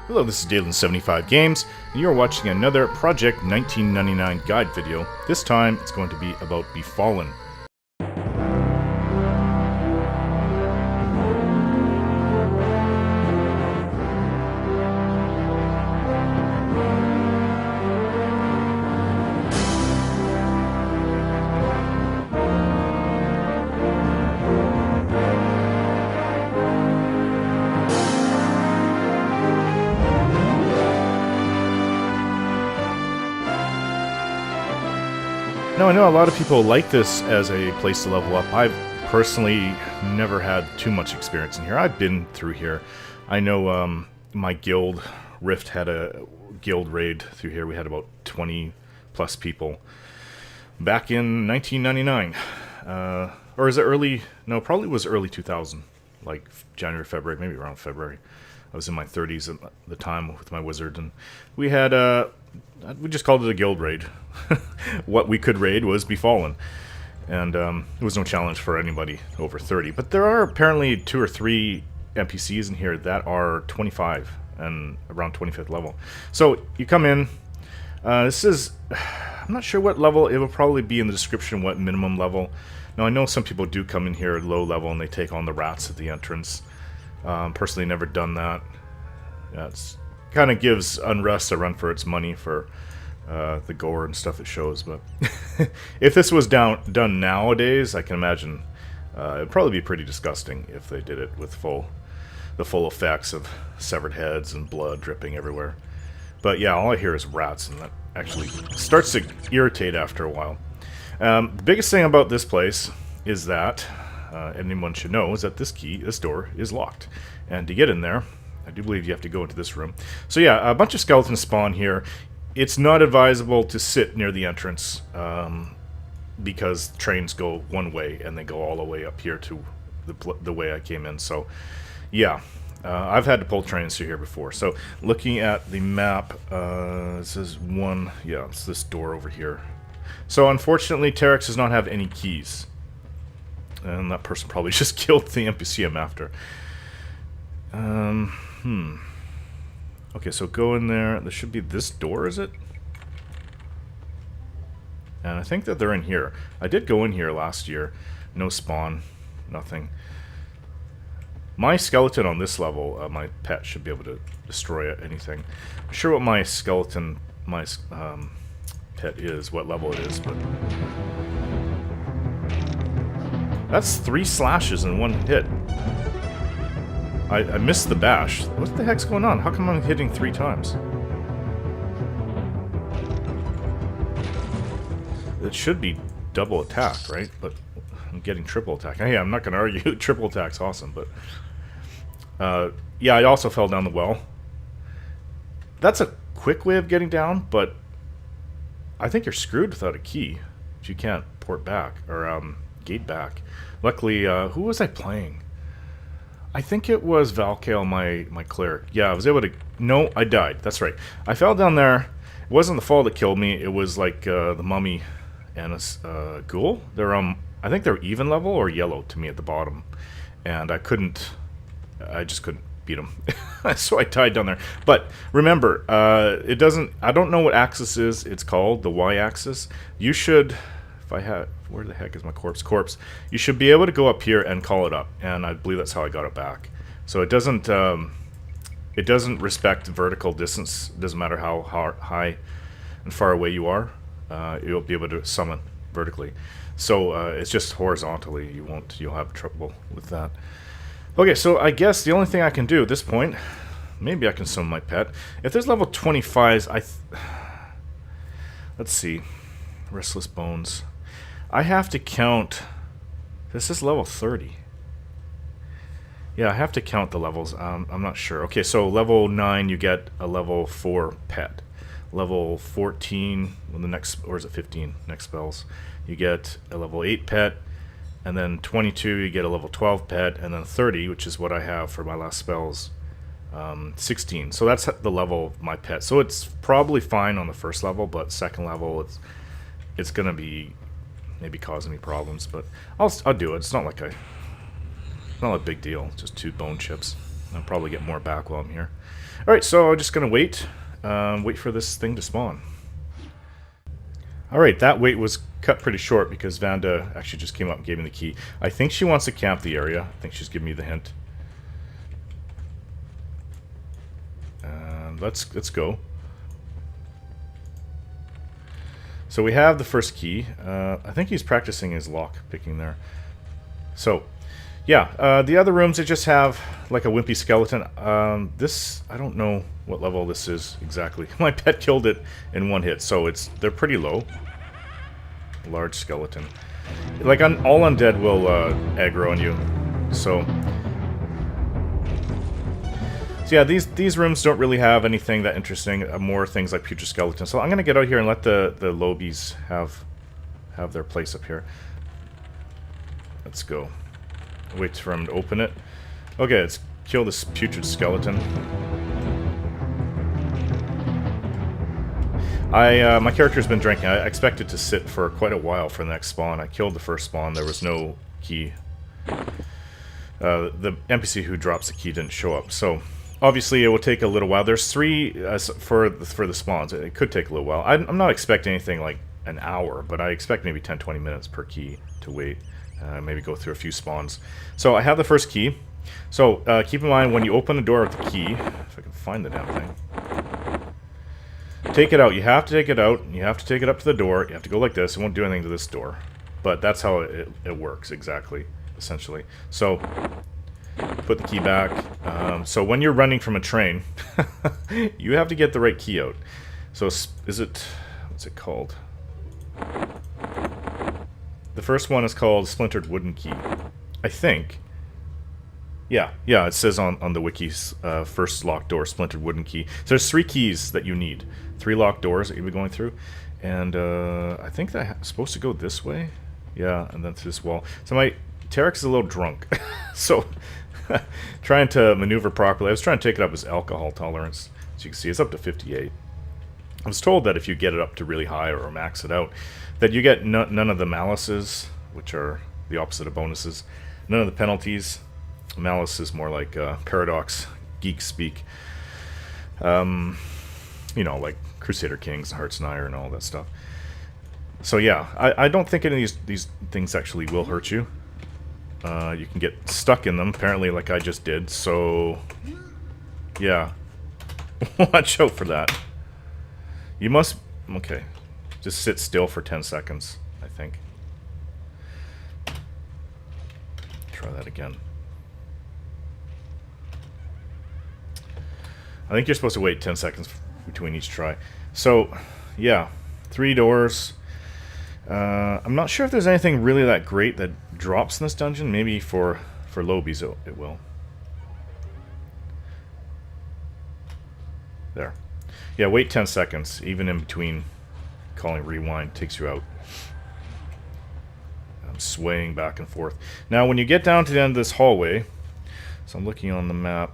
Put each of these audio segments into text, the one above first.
Hello, this is Daelyn75 Games, and you're watching another Project 1999 guide video. This time, it's going to be about Befallen. Now, I know a lot of people like this as a place to level up. I've personally never had too much experience in here. I've been through here. I know my guild, Rift, had a guild raid through here. We had about 20 plus people back in 1999. Or is it early? No, probably was early 2000, like January, February, maybe around February. I was in my 30s at the time with my wizard, and we had we just called it a guild raid. What we could raid was Befallen, and it was no challenge for anybody over 30. But there are apparently 2 or 3 NPCs in here that are 25 and around 25th level. So you come in. This is, I'm not sure what level. It will probably be in the description what minimum level. Now I know some people do come in here at low level and they take on the rats at the entrance. Personally, never done that. That's kind of gives Unrest a run for its money for the gore and stuff it shows. But if this was done nowadays, I can imagine it'd probably be pretty disgusting if they did it with the full effects of severed heads and blood dripping everywhere. But yeah, all I hear is rats, and that actually starts to irritate after a while. The biggest thing about this place is that anyone should know is that this door is locked, and to get in there, I do believe you have to go into this room. So yeah, a bunch of skeletons spawn here. It's not advisable to sit near the entrance because trains go one way and they go all the way up here to the way I came in. So yeah, I've had to pull trains through here before. So looking at the map, it says one. Yeah, it's this door over here. So unfortunately, Terex does not have any keys. And that person probably just killed the NPC I'm after. Okay, so go in there. There should be this door, is it? And I think that they're in here. I did go in here last year. No spawn. Nothing. My skeleton on this level, my pet, should be able to destroy anything. I'm sure what my skeleton, pet is, what level it is, but... That's 3 slashes in 1 hit. I missed the bash. What the heck's going on? How come I'm hitting 3 times? It should be double attack, right? But I'm getting triple attack. Hey, I'm not going to argue. Triple attack's awesome, but... yeah, I also fell down the well. That's a quick way of getting down, but... I think you're screwed without a key. If you can't port back, or gate back. Luckily, who was I playing? I think it was Valkale, my cleric. Yeah, I was able to... No, I died. That's right. I fell down there. It wasn't the fall that killed me. It was like the mummy and a ghoul. They're I think they're even level or yellow to me at the bottom, and I just couldn't beat them. So I died down there. But remember, it doesn't... I don't know what axis is. It's called the Y-axis. You should... If I had... Where the heck is my corpse? You should be able to go up here and call it up, and I believe that's how I got it back. So it doesn't respect vertical distance. It doesn't matter how high and far away you are. You'll be able to summon vertically. So it's just horizontally. You'll have trouble with that. Okay, so I guess the only thing I can do at this point, maybe I can summon my pet. If there's level 25s, let's see, Restless Bones. I have to count... This is level 30. Yeah, I have to count the levels. I'm not sure. Okay, so level 9, you get a level 4 pet. Level 14, when the next... Or is it 15? Next spells. You get a level 8 pet. And then 22, you get a level 12 pet. And then 30, which is what I have for my last spells, 16. So that's the level of my pet. So it's probably fine on the first level, but second level, it's going to be... maybe causing me problems, but I'll do it. It's not like not a big deal. Just 2 bone chips. I'll probably get more back while I'm here. Alright, so I'm just going to wait for this thing to spawn. Alright, that wait was cut pretty short because Vanda actually just came up and gave me the key. I think she wants to camp the area. I think she's giving me the hint. Let's go. So we have the first key. I think he's practicing his lock picking there. So, yeah, the other rooms, they just have like a wimpy skeleton. This, I don't know what level this is exactly. My pet killed it in one hit, so they're pretty low. Large skeleton. Like, all undead will aggro on you. So yeah, these rooms don't really have anything that interesting. More things like putrid skeletons. So I'm gonna get out here and let the lobies have their place up here. Let's go. Wait for him to open it. Okay, let's kill this putrid skeleton. My character's been drinking. I expected to sit for quite a while for the next spawn. I killed the first spawn. There was no key. The NPC who drops the key didn't show up. So obviously it will take a little while. There's 3 for the spawns. It could take a little while. I'm not expecting anything like an hour, but I expect maybe 10-20 minutes per key to wait. Maybe go through a few spawns. So I have the first key. So keep in mind when you open the door with the key, if I can find the damn thing, take it out. You have to take it out. You have to take it up to the door. You have to go like this. It won't do anything to this door. But that's how it works exactly, essentially. So put the key back. So when you're running from a train, you have to get the right key out. So is it... what's it called? The first one is called Splintered Wooden Key, I think. Yeah, it says on the wiki's first locked door, Splintered Wooden Key. So there's 3 keys that you need. 3 locked doors that you'll be going through. And I think that's supposed to go this way. Yeah, and then through this wall. So my Terex is a little drunk. So trying to maneuver properly. I was trying to take it up his alcohol tolerance. As you can see, it's up to 58. I was told that if you get it up to really high or max it out, that you get none of the malices, which are the opposite of bonuses. None of the penalties. Malice is more like paradox, geek speak. You know, like Crusader Kings, Hearts and Iron, and all that stuff. So yeah, I don't think any of these things actually will hurt you. You can get stuck in them, apparently, like I just did. So yeah, watch out for that. You must... okay. Just sit still for 10 seconds, I think. Try that again. I think you're supposed to wait 10 seconds between each try. So, yeah. 3 doors. I'm not sure if there's anything really that great that drops in this dungeon. Maybe for lobies it will. There. Yeah, wait 10 seconds, even in between calling rewind, takes you out. I'm swaying back and forth. Now, when you get down to the end of this hallway, so I'm looking on the map,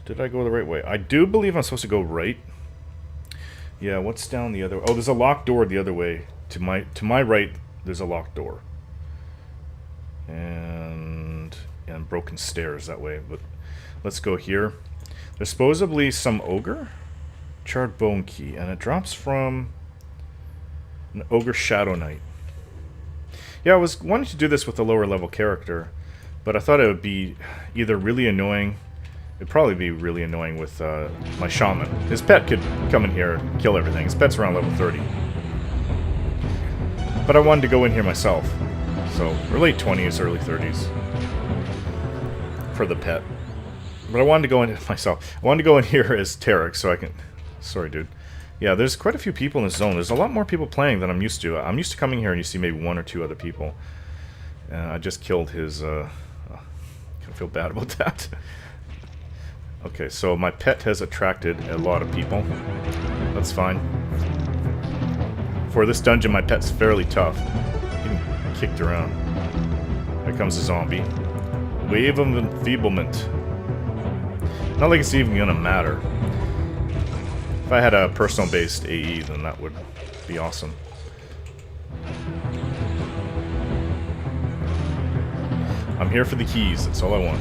did I go the right way? I do believe I'm supposed to go right. Yeah, what's down the other way? Oh, there's a locked door the other way. To my right, there's a locked door. And broken stairs that way, but let's go here. There's supposedly some ogre. Charred bone key, and it drops from an ogre shadow knight. Yeah, I was wanting to do this with a lower level character, but I thought it would be either really annoying. It'd probably be really annoying with my shaman. His pet could come in here and kill everything. His pet's around level 30. But I wanted to go in here myself. So, or late 20s, early 30s. For the pet. But I wanted to go in myself. I wanted to go in here as Terex so I can... sorry, dude. Yeah, there's quite a few people in this zone. There's a lot more people playing than I'm used to. I'm used to coming here and you see maybe 1 or 2 other people. I just killed his... I feel bad about that. Okay, so my pet has attracted a lot of people. That's fine. For this dungeon, my pet's fairly tough. Getting kicked around. Here comes a zombie. Wave of enfeeblement. Not like it's even gonna matter. If I had a personal-based AE, then that would be awesome. I'm here for the keys, that's all I want.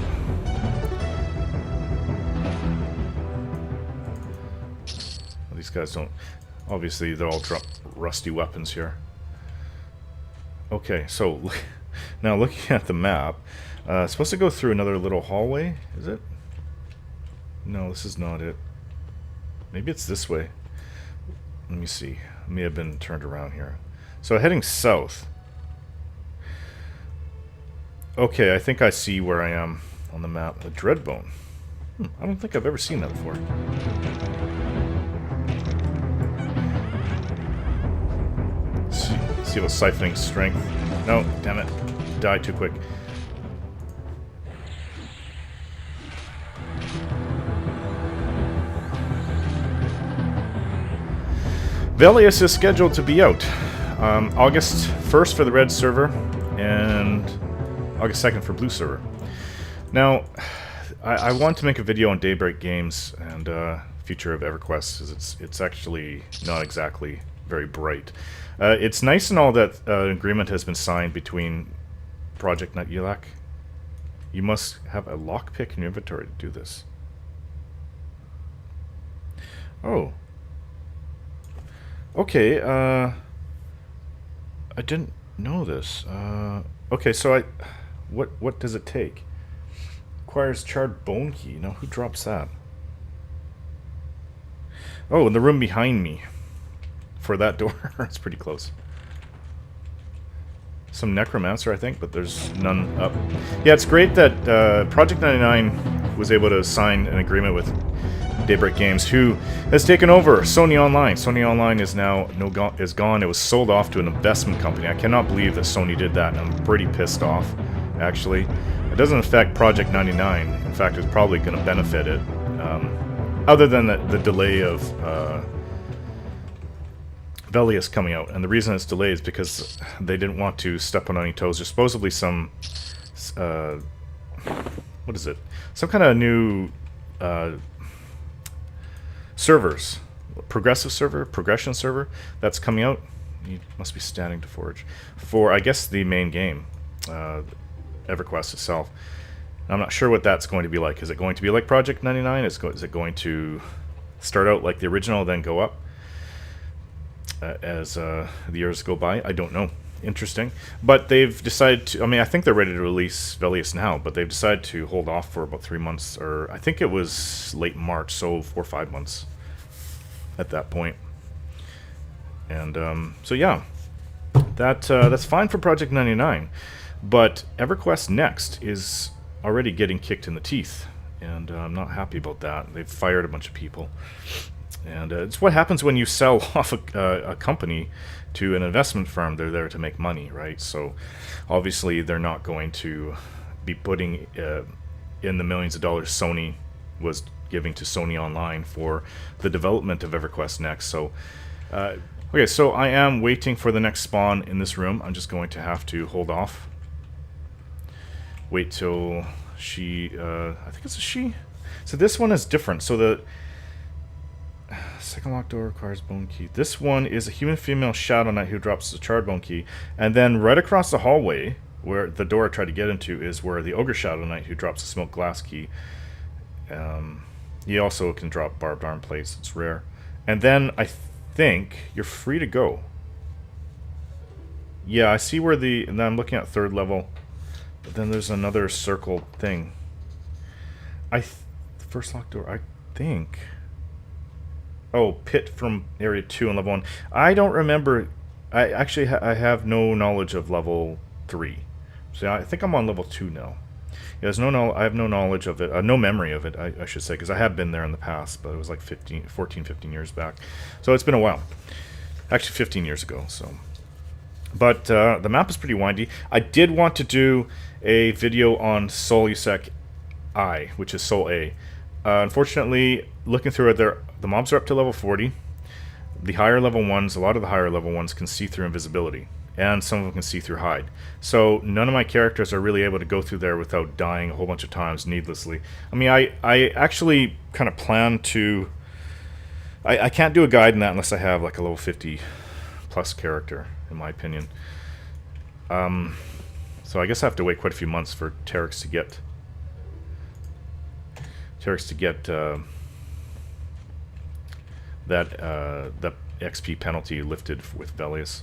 These guys don't... Obviously, they're all rusty weapons here. Okay, so now looking at the map, it's supposed to go through another little hallway, is it? No, this is not it. Maybe it's this way. Let me see. It may have been turned around here. So heading south. Okay, I think I see where I am on the map. A Dreadbone. I don't think I've ever seen that before. See about siphoning strength. No, damn it. Died too quick. Velius is scheduled to be out August 1st for the red server and August 2nd for blue server. Now, I want to make a video on Daybreak Games and future of EverQuest, because it's actually not exactly very bright. It's nice and all that an agreement has been signed between Project Nutulak. You must have a lockpick in your inventory to do this. Oh. Okay, I didn't know this. Okay, so what does it take? Requires charred bone key. Now, who drops that? Oh, in the room behind me. For that door. It's pretty close. Some Necromancer, I think, but there's none up. Yeah, it's great that Project 99 was able to sign an agreement with Daybreak Games, who has taken over Sony Online. Sony Online is now is gone. It was sold off to an investment company. I cannot believe that Sony did that, and I'm pretty pissed off, actually. It doesn't affect Project 99. In fact, it's probably going to benefit it. Other than the delay of Velius coming out. And the reason it's delayed is because they didn't want to step on any toes. There's supposedly some... what is it? Some kind of new... servers, progressive server, progression server that's coming out. You must be standing to forge for, I guess, the main game, EverQuest itself. I'm not sure what that's going to be like. Is it going to be like Project 99? Is it going to start out like the original, then go up as the years go by? I don't know. Interesting. But they've decided to, I mean, I think they're ready to release Velius now, but they've decided to hold off for about 3 months, or I think it was late March, so 4 or 5 months at that point. And so yeah, that's fine for Project 99, but EverQuest Next is already getting kicked in the teeth, and I'm not happy about that. They've fired a bunch of people, and it's what happens when you sell off a company to an investment firm. They're there to make money, right? So obviously they're not going to be putting in the millions of dollars Sony was giving to Sony Online for the development of EverQuest Next. So okay, so I am waiting for the next spawn in this room. I'm just going to have to hold off. Wait till she, I think it's a she. So this one is different. So the second locked door requires bone key. This one is a human female Shadow Knight who drops the charred bone key. And then right across the hallway, where the door I tried to get into, is where the Ogre Shadow Knight who drops the smoked glass key. He also can drop barbed arm plates. It's rare. And then I think you're free to go. Yeah, I see where the... And then I'm looking at 3rd level. But then there's another circle thing. First locked door, I think... Oh, pit from area 2 and level 1. I don't remember... I actually I have no knowledge of level 3. So I think I'm on level 2 now. Yeah, I have no knowledge of it, no memory of it, I should say, because I have been there in the past, but it was like 14, 15 years back. So it's been a while. Actually, 15 years ago, so... But the map is pretty windy. I did want to do a video on Sol Yusek I, which is Sol A. Unfortunately, looking through it, the mobs are up to level 40. The higher level ones, a lot of the higher level ones can see through invisibility, and some of them can see through hide. So none of my characters are really able to go through there without dying a whole bunch of times needlessly. I mean, I actually kind of plan to... I can't do a guide in that unless I have like a level 50 plus character, in my opinion. So I guess I have to wait quite a few months for Terex to get... that the XP penalty lifted with Velius.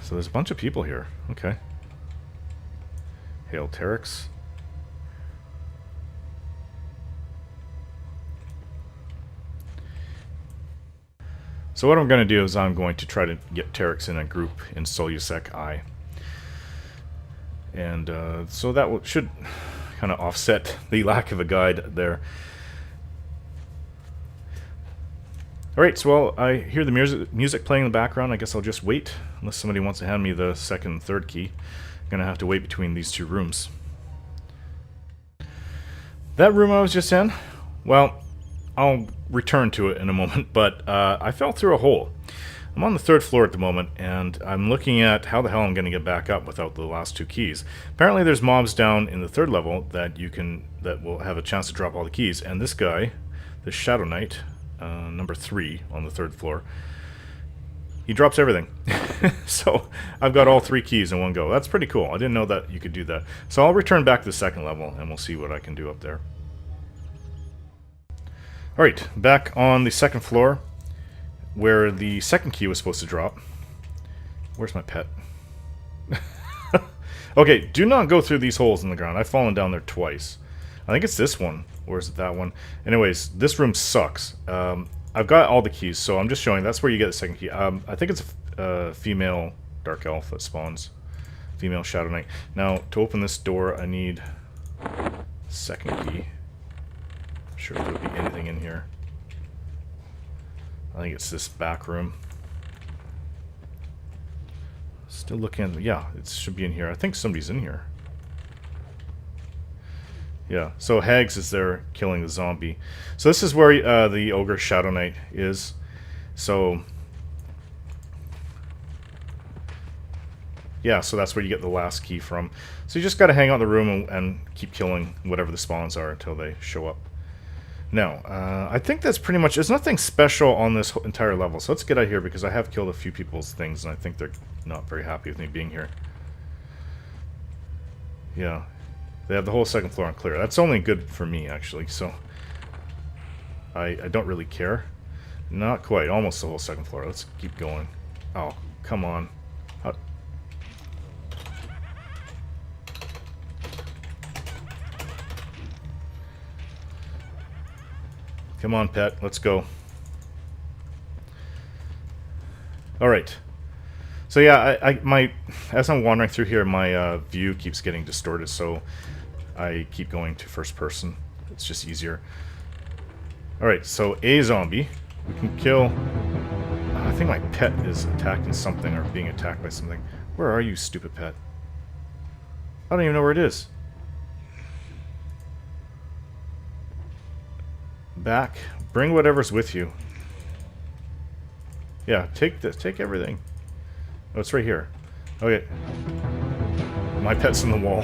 So there's a bunch of people here. Okay. Hail Terex. So what I'm going to do is I'm going to try to get Terex in a group in Solusec I. And so that should kind of offset the lack of a guide there. Alright, so well, I hear the music playing in the background. I guess I'll just wait, unless somebody wants to hand me the second and third key. I'm going to have to wait between these two rooms. That room I was just in, well, I'll return to it in a moment, but I fell through a hole. I'm on the third floor at the moment, and I'm looking at how the hell I'm going to get back up without the last two keys. Apparently there's mobs down in the third level that will have a chance to drop all the keys, and this guy, the Shadow Knight, number 3 on the third floor, he drops everything. So I've got all 3 keys in one go. That's pretty cool. I didn't know that you could do that. So I'll return back to the second level and we'll see what I can do up there. Alright, back on the second floor where the second key was supposed to drop. Where's my pet? Okay, do not go through these holes in the ground. I've fallen down there twice. I think it's this one. Or is it that one? Anyways, this room sucks. I've got all the keys, so I'm just showing. That's where you get the second key. I think it's a female Dark Elf that spawns. Female Shadow Knight. Now, to open this door, I need second key. Not sure if there would be anything in here. I think it's this back room. Still looking at... Yeah, it should be in here. I think somebody's in here. Yeah, so Hags is there killing the zombie. So this is where the Ogre Shadow Knight is. So... yeah, so that's where you get the last key from. So you just gotta hang out in the room and keep killing whatever the spawns are until they show up. Now, I think that's pretty much... there's nothing special on this entire level. So let's get out of here because I have killed a few people's things and I think they're not very happy with me being here. Yeah. They have the whole second floor on clear. That's only good for me, actually, so... I don't really care. Not quite. Almost the whole second floor. Let's keep going. Oh, come on. Come on, pet. Let's go. Alright. So yeah, as I'm wandering through here, my view keeps getting distorted, so I keep going to first person. It's just easier. Alright, so a zombie. We can kill... I think my pet is attacking something or being attacked by something. Where are you, stupid pet? I don't even know where it is. Back. Bring whatever's with you. Yeah, take this. Take everything. Oh, it's right here. Okay. My pet's in the wall.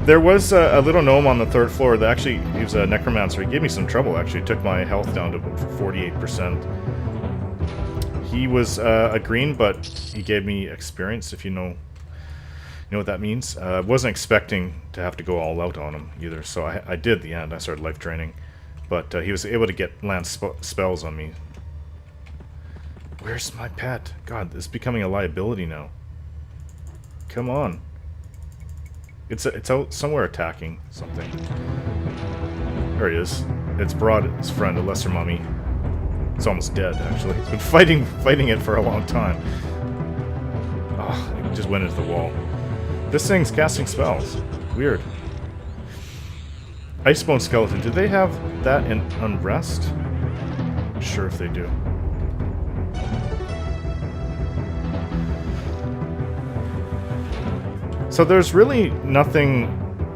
There was a little gnome on the third floor that actually, he was a necromancer. He gave me some trouble, actually. He took my health down to 48%. He was a green, but he gave me experience, if you know what that means. I wasn't expecting to have to go all out on him either, so I did at the end. I started life draining. But he was able to land spells on me. Where's my pet? God, this is becoming a liability now. Come on. It's out somewhere attacking something. There he is. It's brought its friend, a lesser mummy. It's almost dead, actually. It's been fighting it for a long time. Oh, it just went into the wall. This thing's casting spells. Weird. Icebone Skeleton. Do they have that in Unrest? I'm sure if they do. So there's really nothing...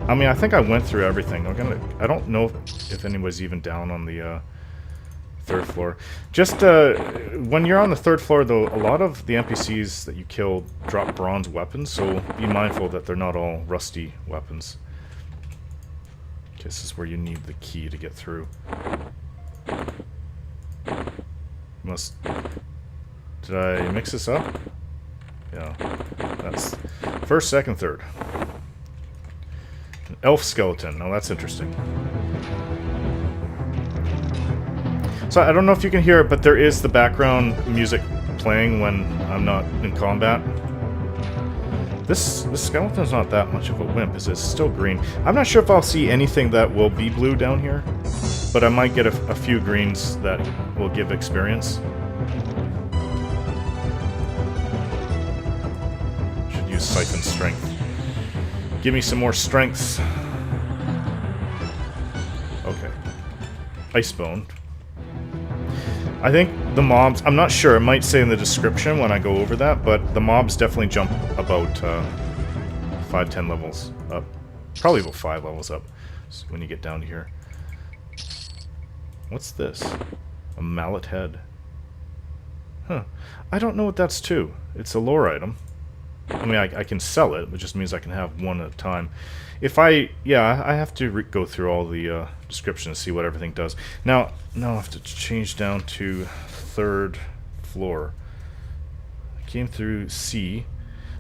I mean, I think I went through everything. I don't know if anybody's even down on the third floor. Just when you're on the third floor, though, a lot of the NPCs that you kill drop bronze weapons, so be mindful that they're not all rusty weapons. Okay, this is where you need the key to get through. Did I mix this up? Yeah, that's first, second, third. An elf skeleton. Now that's interesting. So I don't know if you can hear it, but there is the background music playing when I'm not in combat. This skeleton's not that much of a wimp, is it? It's still green. I'm not sure if I'll see anything that will be blue down here, but I might get a few greens that will give experience. Should use Siphon Strength. Give me some more strength. Okay. Icebone. I think the mobs, I'm not sure, it might say in the description when I go over that, but the mobs definitely jump about 5-10 levels up. Probably about 5 levels up when you get down to here. What's this? A mallet head. Huh. I don't know what that's to. It's a lore item. I mean, I can sell it, which just means I can have one at a time. If I have to go through all the descriptions, see what everything does. Now I have to change down to 3rd floor. I came through C.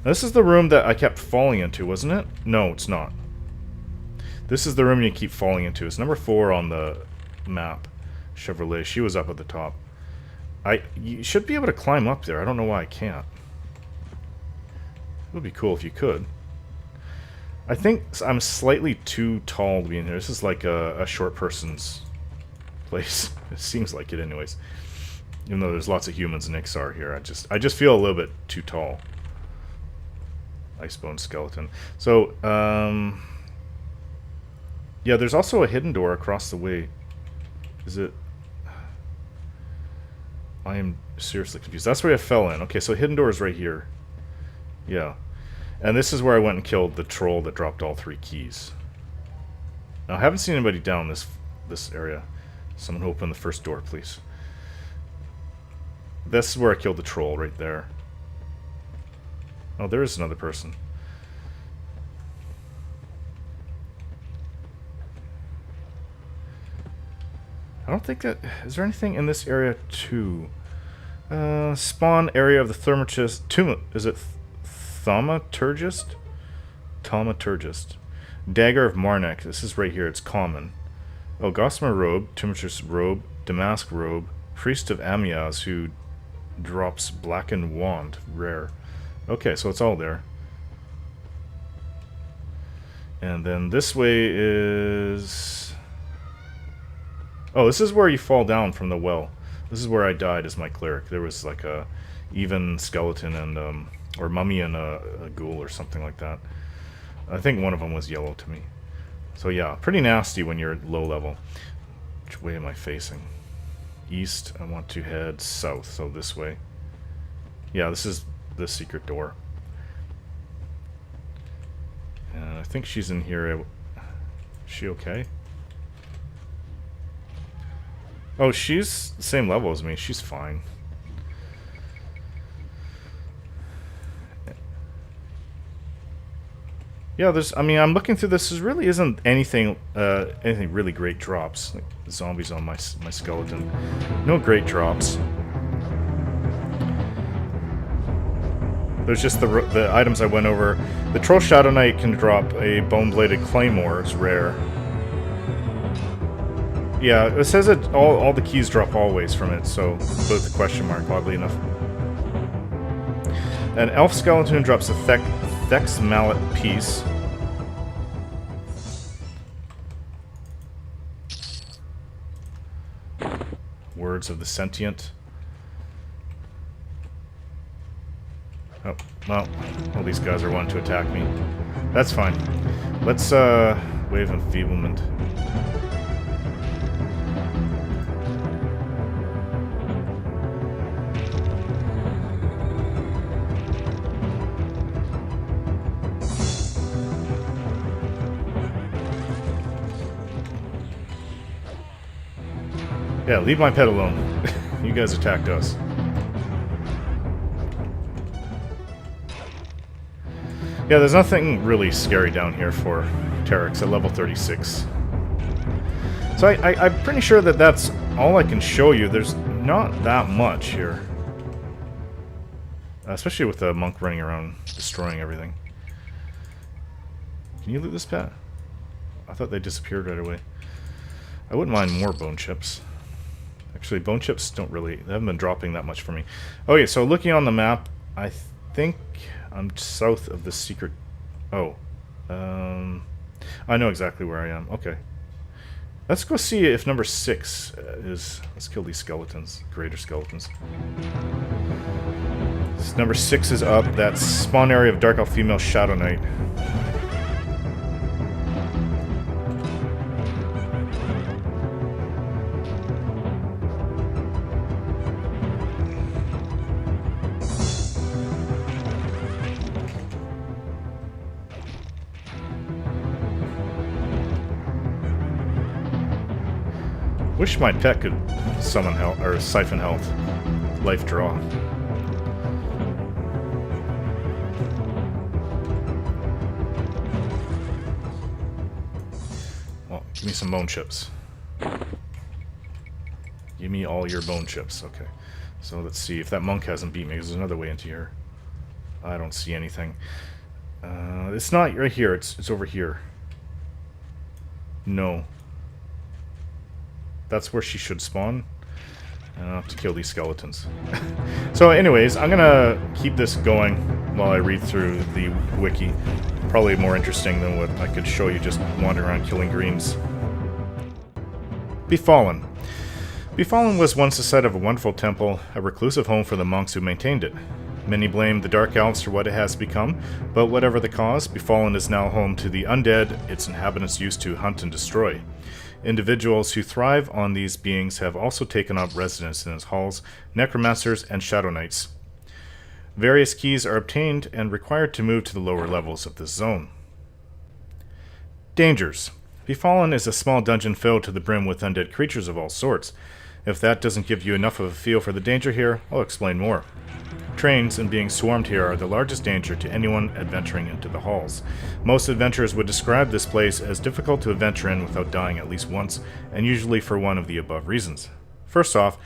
Now, this is the room that I kept falling into, wasn't it? No, it's not. This is the room you keep falling into. It's number 4 on the map. Chevrolet. She was up at the top. You should be able to climb up there. I don't know why I can't. It would be cool if you could. I think I'm slightly too tall to be in here. This is like a short person's place. It seems like it anyways. Even though there's lots of humans and Ixar here. I just feel a little bit too tall. Icebone skeleton. So, yeah, there's also a hidden door across the way. Is it... I am seriously confused. That's where I fell in. Okay, so hidden door is right here. Yeah. And this is where I went and killed the troll that dropped all 3 keys. Now, I haven't seen anybody down this area. Someone open the first door, please. This is where I killed the troll, right there. Oh, there is another person. I don't think that... Is there anything in this area, too? Spawn area of the Thermaturgist... Is it... Thaumaturgist? Thaumaturgist. Dagger of Marnek. This is right here. It's common. Oh, Gossamer robe. Thermaturgist robe. Damask robe. Priest of Amiaz, who drops blackened wand. Rare. Okay, so it's all there. And then this way is... Oh, this is where you fall down from the well. This is where I died as my cleric. There was like a even skeleton and or mummy and a ghoul or something like that. I think one of them was yellow to me. So yeah, pretty nasty when you're low level. Which way am I facing? East. I want to head south, so this way. Yeah, this is the secret door. And I think she's in here. Is she okay? Oh, she's the same level as me. She's fine. Yeah, I mean, I'm looking through this. There really isn't anything really great drops. Like zombies on my skeleton. No great drops. There's just the items I went over. The Troll Shadow Knight can drop a bone-bladed claymore. It's rare. Yeah, it says that all the keys drop always from it, so put the question mark, oddly enough. An elf skeleton drops a Thex mallet piece. Words of the Sentient. Oh, well, all these guys are wanting to attack me. That's fine. Let's, wave enfeeblement. Yeah, leave my pet alone. You guys attacked us. Yeah, there's nothing really scary down here for Terex at level 36. So I'm pretty sure that that's all I can show you. There's not that much here. Especially with the monk running around destroying everything. Can you loot this pet? I thought they disappeared right away. I wouldn't mind more bone chips. Actually, bone chips don't really... They haven't been dropping that much for me. Okay, so looking on the map, I think I'm south of the secret... Oh. I know exactly where I am. Okay. Let's go see if number 6 is... Let's kill these skeletons. Greater skeletons. Number 6 is up. That's spawn area of Dark Elf Female Shadow Knight. Wish my pet could summon health or siphon health. Life draw. Well, give me some bone chips. Give me all your bone chips. Okay. So let's see if that monk hasn't beat me. There's another way into here. I don't see anything. It's not right here. It's over here. No. That's where she should spawn. I'll have to kill these skeletons. So anyways, I'm gonna keep this going while I read through the wiki. Probably more interesting than what I could show you just wandering around killing greens. Befallen. Befallen was once the site of a wonderful temple, a reclusive home for the monks who maintained it. Many blame the Dark Elves for what it has become, but whatever the cause, Befallen is now home to the undead its inhabitants used to hunt and destroy. Individuals who thrive on these beings have also taken up residence in its halls, necromancers and shadow knights. Various keys are obtained and required to move to the lower levels of this zone. Dangers. Befallen is a small dungeon filled to the brim with undead creatures of all sorts. If that doesn't give you enough of a feel for the danger here, I'll explain more. Trains and being swarmed here are the largest danger to anyone adventuring into the halls. Most adventurers would describe this place as difficult to adventure in without dying at least once, and usually for one of the above reasons. First off,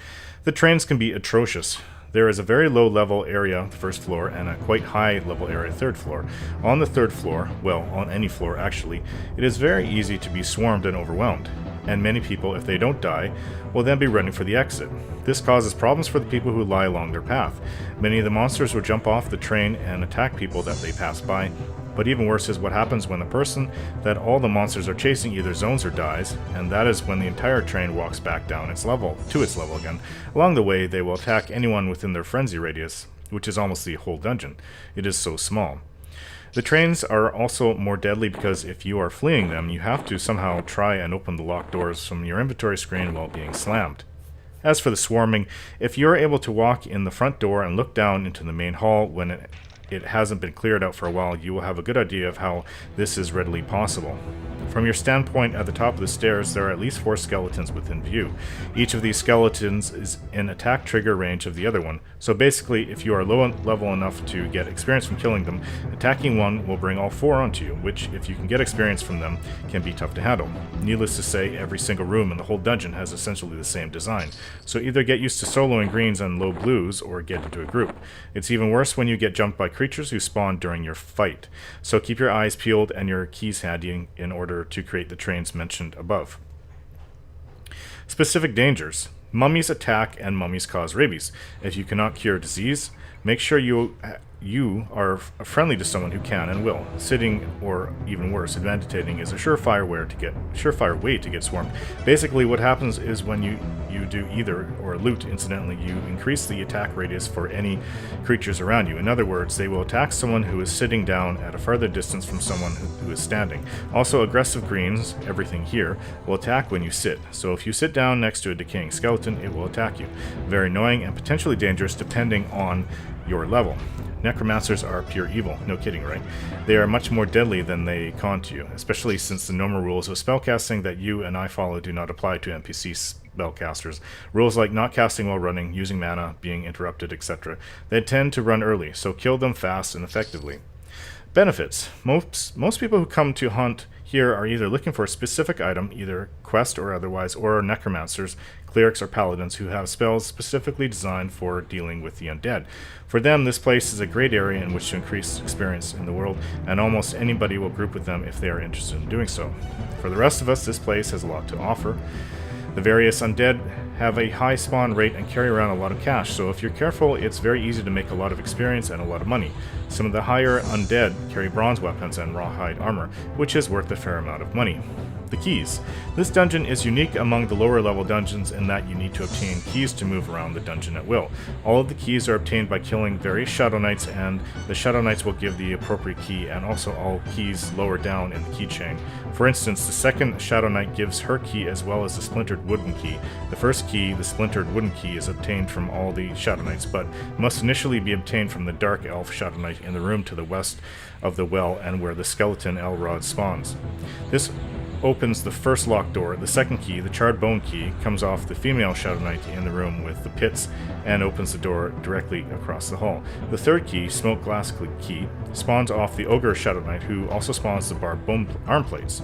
the trains can be atrocious. There is a very low level area, the first floor, and a quite high level area, third floor. On the third floor, well, on any floor actually, it is very easy to be swarmed and overwhelmed. And many people, if they don't die, will then be running for the exit. This causes problems for the people who lie along their path. Many of the monsters will jump off the train and attack people that they pass by, but even worse is what happens when the person that all the monsters are chasing either zones or dies, and that is when the entire train walks back down its level, to its level again. Along the way, they will attack anyone within their frenzy radius, which is almost the whole dungeon. It is so small. The trains are also more deadly because if you are fleeing them, you have to somehow try and open the locked doors from your inventory screen while being slammed. As for the swarming, if you're able to walk in the front door and look down into the main hall when it hasn't been cleared out for a while, you will have a good idea of how this is readily possible. From your standpoint at the top of the stairs, there are at least 4 skeletons within view. Each of these skeletons is in attack trigger range of the other one, so basically if you are low level enough to get experience from killing them, attacking one will bring all 4 onto you, which, if you can get experience from them, can be tough to handle. Needless to say, every single room in the whole dungeon has essentially the same design, so either get used to soloing greens and low blues, or get into a group. It's even worse when you get jumped by creatures who spawn during your fight, so keep your eyes peeled and your keys handy in order to create the trains mentioned above. Specific dangers. Mummies attack and mummies cause rabies. If you cannot cure disease, make sure you are friendly to someone who can and will. Sitting, or even worse, advantating is a surefire way to get swarmed. Basically, what happens is when you do either, or loot incidentally, you increase the attack radius for any creatures around you. In other words, they will attack someone who is sitting down at a farther distance from someone who is standing. Also, aggressive greens, everything here, will attack when you sit. So if you sit down next to a decaying skeleton, it will attack you. Very annoying and potentially dangerous depending on your level. Necromancers are pure evil, no kidding, right? They are much more deadly than they con to you, especially since the normal rules of spellcasting that you and I follow do not apply to NPC spellcasters. Rules like not casting while running, using mana, being interrupted, etc. They tend to run early, so kill them fast and effectively. Benefits. Most people who come to hunt here are either looking for a specific item, either quest or otherwise, or necromancers, clerics, or paladins who have spells specifically designed for dealing with the undead. For them, this place is a great area in which to increase experience in the world, and almost anybody will group with them if they are interested in doing so. For the rest of us, this place has a lot to offer. The various undead have a high spawn rate and carry around a lot of cash, so if you're careful, it's very easy to make a lot of experience and a lot of money. Some of the higher undead carry bronze weapons and rawhide armor, which is worth a fair amount of money. The keys. This dungeon is unique among the lower level dungeons in that you need to obtain keys to move around the dungeon at will. All of the keys are obtained by killing various Shadow Knights, and the Shadow Knights will give the appropriate key, and also all keys lower down in the keychain. For instance, the second Shadow Knight gives her key as well as the Splintered Wooden Key. The first key, the Splintered Wooden Key, is obtained from all the Shadow Knights, but must initially be obtained from the Dark Elf Shadow Knight in the room to the west of the well and where the skeleton Elrod spawns. This opens the first locked door. The second key, the Charred Bone Key, comes off the female Shadow Knight in the room with the pits and opens the door directly across the hall. The third key, Smoke Glass Key, spawns off the Ogre Shadow Knight, who also spawns the Barbed Bone Arm Plates.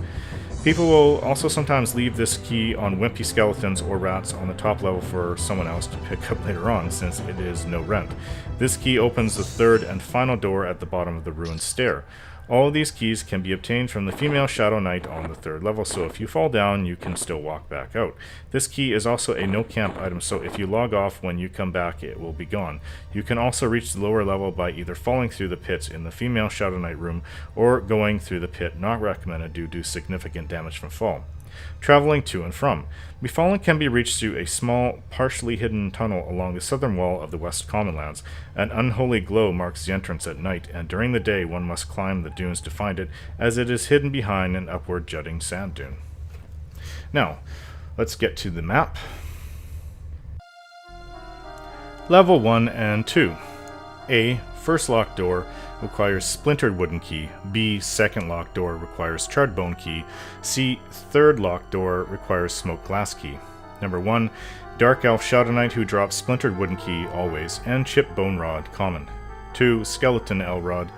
People will also sometimes leave this key on wimpy skeletons or rats on the top level for someone else to pick up later on, since it is no rent. This key opens the third and final door at the bottom of the ruined stair. All of these keys can be obtained from the female Shadow Knight on the third level, so if you fall down, you can still walk back out. This key is also a no-camp item, so if you log off when you come back, it will be gone. You can also reach the lower level by either falling through the pits in the female Shadow Knight room or going through the pit, not recommended due to significant damage from fall. Traveling to and from. Befallen can be reached through a small, partially hidden tunnel along the southern wall of the West Commonlands. An unholy glow marks the entrance at night, and during the day one must climb the dunes to find it, as it is hidden behind an upward jutting sand dune. Now, let's get to the map. Level 1 and 2. A. First locked door requires Splintered Wooden Key. B. Second locked door requires Charred Bone Key. C. Third locked door requires Smoke Glass Key. Number 1. Dark Elf Shadow Knight who drops Splintered Wooden Key always, and Chip Bone Rod common. 2. Skeleton Elrod.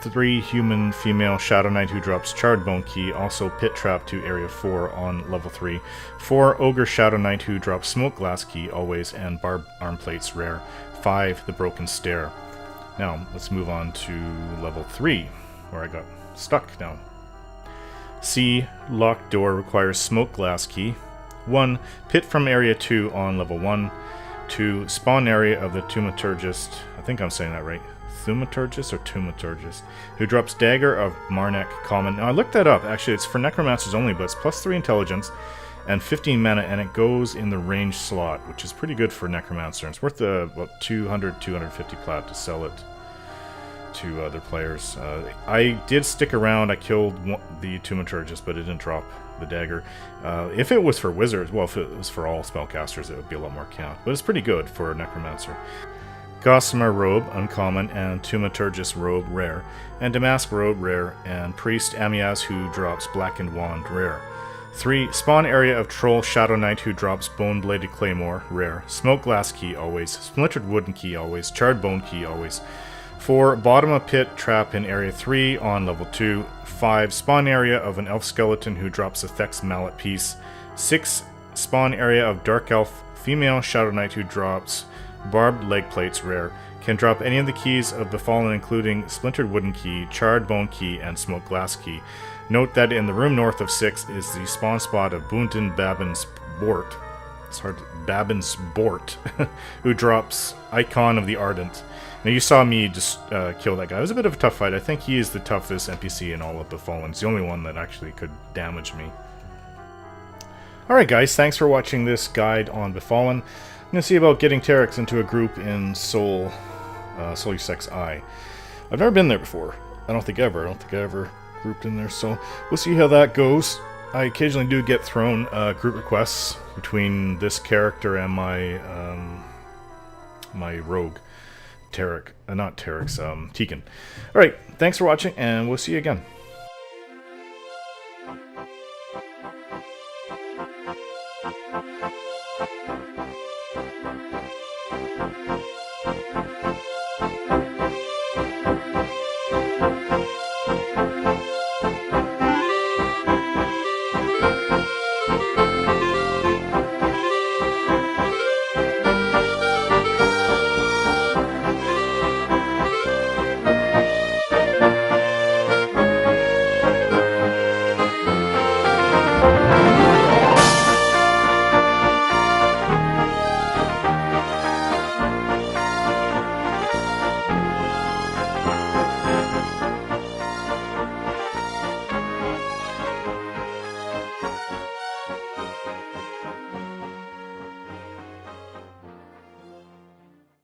3. Human Female Shadow Knight who drops Charred Bone Key, also Pit Trap to Area 4 on Level 3. 4. Ogre Shadow Knight who drops Smoke Glass Key always, and Barbed Arm Plates rare. 5. The Broken Stair. Now, let's move on to level 3, where I got stuck down. C. Locked door requires Smoke Glass Key. 1. Pit from Area 2 on level 1. 2. Spawn area of the Thaumaturgist, I think I'm saying that right, Thaumaturgist or Thaumaturgist, who drops Dagger of Marnek common. Now, I looked that up, actually it's for Necromancers only, but it's plus 3 intelligence and 15 mana, and it goes in the range slot, which is pretty good for Necromancer. It's worth about 250 plat to sell it to other players. I did stick around. I killed the Thaumaturgist, but it didn't drop the dagger. If it was for wizards, well, if it was for all spellcasters, it would be a lot more count. But it's pretty good for Necromancer. Gossamer Robe, uncommon, and Thaumaturgist Robe, rare. And Damask Robe, rare. And Priest Amiaz, who drops Blackened Wand, rare. 3. Spawn area of Troll Shadow Knight who drops Bone Bladed Claymore, rare. Smoke Glass Key always. Splintered Wooden Key always. Charred Bone Key always. 4. Bottom of Pit Trap in Area 3 on Level 2. 5. Spawn area of an Elf Skeleton who drops a Thex Mallet Piece. 6. Spawn area of Dark Elf Female Shadow Knight who drops Barbed Leg Plates, rare. Can drop any of the keys of Befallen, including Splintered Wooden Key, Charred Bone Key, and Smoke Glass Key. Note that in the room north of 6 is the spawn spot of Boonton Babin's Bort. It's hard to... Babin's Bort, who drops Icon of the Ardent. Now, you saw me just kill that guy. It was a bit of a tough fight. I think he is the toughest NPC in all of Befallen. It's the only one that actually could damage me. Alright guys, thanks for watching this guide on Befallen. I'm going to see about getting Terex into a group in Soul Sex I. I've never been there before. I don't think I ever grouped in there, so we'll see how that goes. I occasionally do get thrown group requests between this character and my my rogue, Terex, Tegan. Alright, thanks for watching, and we'll see you again.